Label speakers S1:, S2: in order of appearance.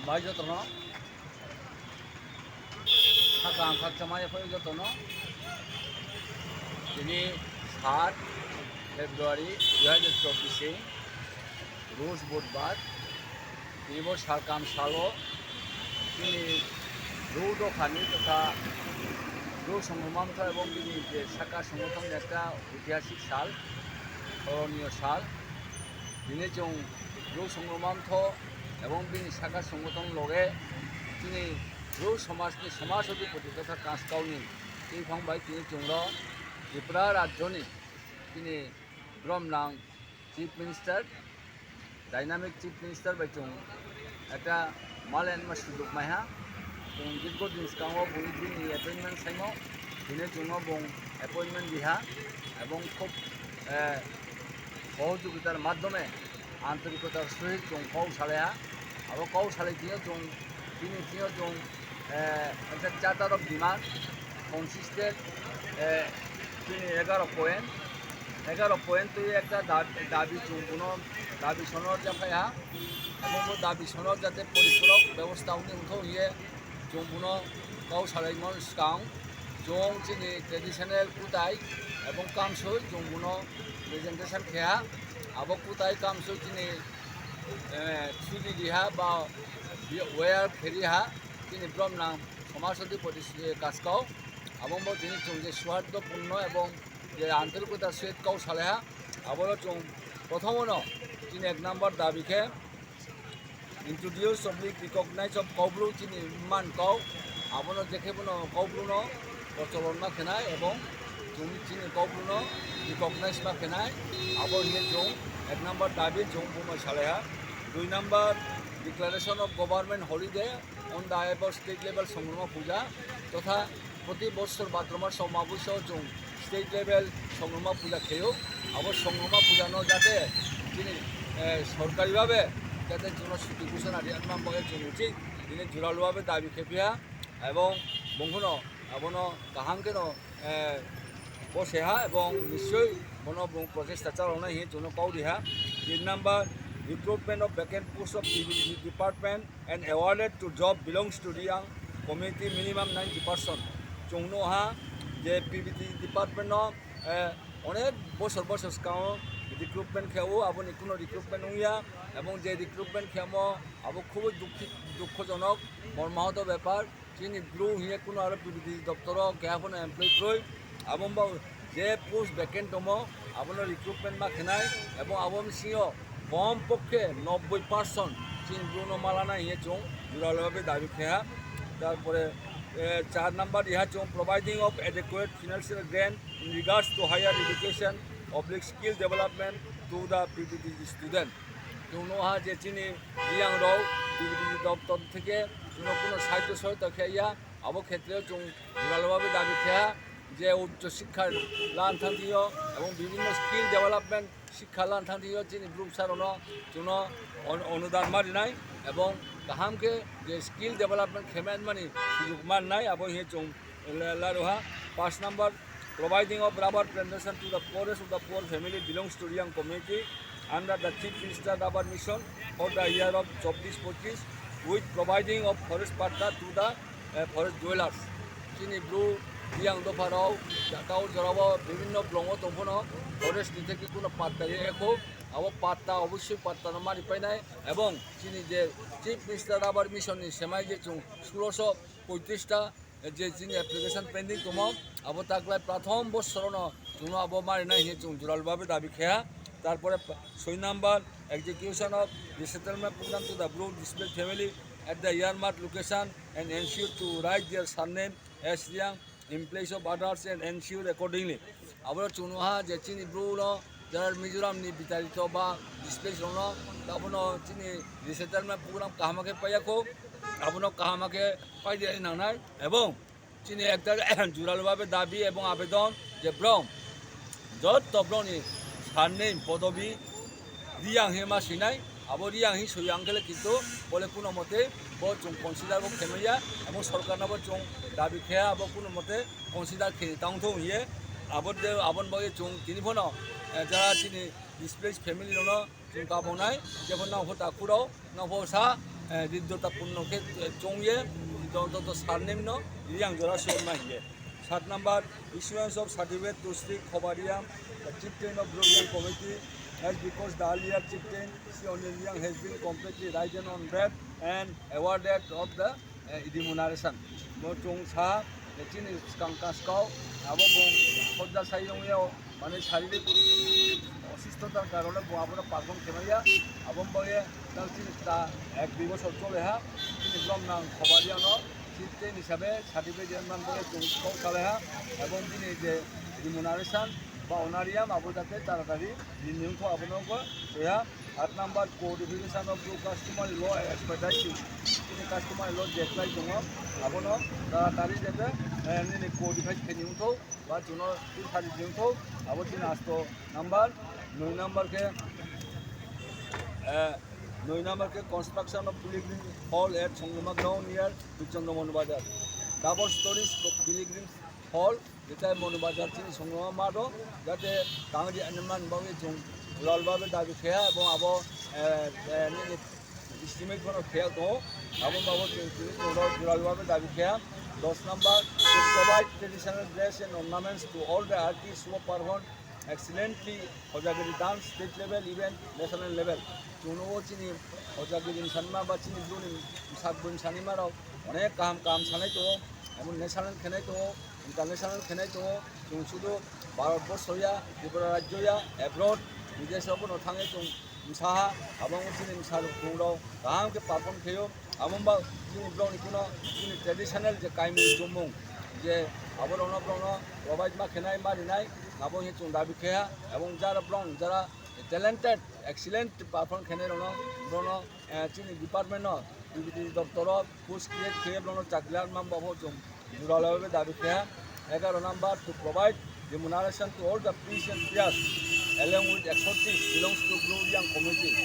S1: Mai jotono hakam khakchamai phoi jotono ini 7 ফেব্রুয়ারি 2024 রোজ বুধবার তিনি সারকাম সালো তিনি রৌদ খানি তথা রৌ সংগ্রামান্থ এবং তিনি যে শাখা সংগঠন একটা ঐতিহাসিক সাল স্মরণীয় সাল তিনি जों রৌ সংগ্রামান্থ এবং তিনি শাখা সংগঠন লগে তিনি রৌ সমাজनि সমাজ অধিপতি তথা কাঁচগাঁवनि এই फंबाय তিনি जोंल' त्रिपुरा राज्यनि তিনি ब्रह्मनां chief minister dynamic chief minister বাই जों একটা মাল এন্ড সুযোগ মাইহা जों দীর্ঘদিন সিगाङाव বংদিনি এপয়েন্টমেন্ট সাইমো দিনে जोङो বং এপয়েন্টমেন্ট দিহা এবং খুব সহযোগিতার মাধ্যমে আন্তরিকতার সহিত जों কৌশালেহা আরো কৌশালে দিয়ে जों তিনি দিয়ে जों একটা চার্টার অফ ডিমান্ড কনসিস্টেড তিনি 11 পয়েন্ট তুই একটা দাবি जों কোনো দাবি সনদ জাফাইহা এবং দাবি সনদ যাতে পরিপূরক ব্যবস্থা উন্নয়ন হয়ে जों কোনো কৌশালাইমন সিगां जों जोंनि ट्रेडिशनेल कुटाइ এবং कामसुइ जों কোনো प्रेजेंटेशन खेहा आबो कुटाइ कामसुइ दिनै थुरि दिहा बा वेयार फेरिहा दिनै ब्रह्मनां समाज अधिपति काचगाঁव এবং दिनै जों যে সৌহার্দ্যপূর্ণ এবং যে আন্তরিকতার সহিত কৌশালেহা আবারও जों প্রথমনো দিनै 1 নম্বর দাবিকে introduce public recognize of কৌব্রু চিনি মান কৌ আবনো দেখেবনো কৌব্রুনো প্রচলন মা খেনাই এবং जोंनि চিনি কৌব্রুনো রিকগনাইজ মা খেনাই আবো হিয়ে जों 1 নম্বর দাবি जों বুমা সালেহা 2 number declaration of government holiday on the about state level সংগ্রাম পূজা তথা প্রতি বছর ভাদ্র মাস অমাবস্যা जों স্টেট লেভেল সংগ্রাম পূজা খেয়েও আবার সংগ্রাম পূজানো যাতে তিনি সরকারিভাবে যাতে জনশ্রুতি ঘোষণা দিয়াকে जों উচিত দিনে জোরালোভাবে দাবি খেপিয়া এবং বংহনো আবনো কাহামকেনো বসেহা এবং নিশ্চয়ই মনো প্রচেষ্টা চালানো হি जों কৌদিহা 3 নম্বর recruitment of vacant posts of Pvtg department and awarded to job belongs to the young community minimum 90% जों नहा যে Pvtg ডিপার্টমেন্ট অনেক বছর সিगाङाव রিক্রুটমেন্ট খেয়াও আবনি কোনো রিক্রুটমেন্ট হইয়া এবং যে রিক্রুটমেন্ট খেয়ামো আবো খুব দুঃখজনক মর্মাহত ব্যাপার চিনি ব্লু হিয়ে কোনো আর Pvtg দপ্তর গ্যাপন এমপ্লয় ক্রয় এবং যে পোস্ট ভ্যাকেন্ট দম আবনো রিক্রুটমেন্ট মা খেনাই এবং আবম সিও কম পক্ষে 90% চিন ব্লু মালানা হিয়ে जों জোরালোভাবে দাবি খেয়া তারপরে 4 নম্বর ইহা जों providing of adequate financial grant in regards to higher education public skill development to the Pvtg student जों नहा যে চিনি রিয়াং রাও Pvtg দপ্তর থেকে কোনো সাহায্য সহায়তা খেয়া আবো ক্ষেত্রে जों জোরালোভাবে দাবি খেয়া যে উচ্চ শিক্ষার লান থান্তিও এবং বিভিন্ন স্কিল ডেভেলপমেন্ট শিক্ষা লান থান্তিও চিনি গ্রুপ সারনো जों অনুদান মারিনাই এবং কাহামকে যে স্কিল ডেভেলপমেন্ট খেমেন মানি সুযোগ মাননাই আবো হে जों লারোহা 5 নম্বর providing of rubber plantation to the poorest of the poor family belongs to the young community under the chief minister rubber mission for the year of 24-25 with providing of forest patta to the forest dwellers চিনি blue young দফারাও জাকাও জরাবো বিভিন্ন ব্লঙ্গ তফনো forest থেকে কোনো পাত্তা রেখো আবো পাত্তা অবশ্যই পাত্তা মারি পাইনাই এবং চিনি যে চিফ মিনিস্টার রাবার মিশননি সেমাই যে जों 1635টা যে চিনি অ্যাপ্লিকেশন পেন্ডিং দম আবো তাকলাই প্রথম বছরনো जों আবো মারিনাই হে जों জোরালভাবে দাবি খেয়া তারপরে 6 number execution of resettlement programme to the Bru displaced family at the earmarked location and ensure to write their surname as young in place of others and ensure accordingly আবার जों नहा যে চিনি ব্লুনো যারা মিজোরামনি বিতাড়িত বা ডিসপ্লেস হনো তাবনো চিনি রিসেটেলমেন্ট প্রোগ্রাম কাহামাকে পাইয়াকো আবনো কাহামাকে পাই দিয়ে নানাই এবং চিনি একটা জোরালোভাবে দাবি এবং আবেদন যে ব্রম যত ব্রনি সারনেম পদবি রিয়াং হেমা সিনাই আবো রিয়াং হি সইয়াংগেলে কিন্তু বলে কোনো মতে বো जों কনসিডার বো খেমাইয়া এবং সরকার নাবো जों দাবি খেয়া আবো কোনো মতে কনসিডার খেয়ে তাংথো হিয়ে আবদ আবন বগে जों তিনি ফনো যারা তিনি ডিসপ্লেস ফ্যামিলি নো जों गाबोनाय जेबो नाव हता कुराव नाव सा হৃদ্যতাপূর্ণকে চংয়ে অন্তত সারনিম্ন রিয়াং জোড়া মাহিয়ে 7 number issuance of certificate to Sri Khobariam, the chieftain of Brogan Committee, as because the earlier chieftain Sri Oniliang has been completely risen on bed and awarded of the remuneration. No chung sa the chin is kankaskau abong Hodda Sayongyo মানে শারীরিক অসুস্থতার কারণে আমরা perform খেমাইয়া আবম বয়ে তার তিনি তা 1-2 বছর চলে হা তিনি ব্রহ্মাং খবরিয়ানো চিফটেন হিসাবে সার্টিফিকেট জেনমান বলে চৌকৌ চালেহা এবং তিনি যে রিমুনারেশন বা অনারিয়াম আবো যাতে তাড়াতাড়ি রিনিউথ আপনাকে সেহা 8 নাম্বার কোডিফিকেশন অফ কাস্টমার ল এক্সপার্টাইসি তিনি কাস্টমার ল দেখলাই দङ আবনো তাড়াতাড়ি যাতে नि कोडिफाइड खेनिउथ बा जुनो सारि दिउथ अब तीन आस्तो नंबर 9 नंबर के construction of pilgrim hall at Songruma ground near बिचंद्र Manu Bazar double storeys pilgrim hall जेटा मनु बाजार तीन सोंग्रुमा मादो जाते तांगि अनुमान बावे जों उलालबाबे दाबि खेया एबं आबो नि एस्टिमेट बनो खेया दो आबो बाबो जों उलालबाबे दाबि खेया 10 number to provide traditional dress and ornaments to all the artists who perform excellently Hojagiri dance state level even national level. Chuno chini Hojagiri sanma ba chini duni sagbun sanimaro onek kam sanai to emon national khenai to international khenai to chung sudu bharotborsoya tripura rajya abroad বিদেশে কোনো Than chung Saha abang chini salu kuro kam ke perform kheyo abamba chini blong ikuno chini traditional je kaimi jomong je abor ono blong provide ma khenai ma rinai abong he chung dabi kheya ebong jara blong jara talented excellent perform khenai ono blong chini department no Pvtg doctor post create khe blong chaklar mam babo chung juralabe dabi kheya 11 number to provide remuneration to all the priests and priests along with expertise belongs to Glorian community.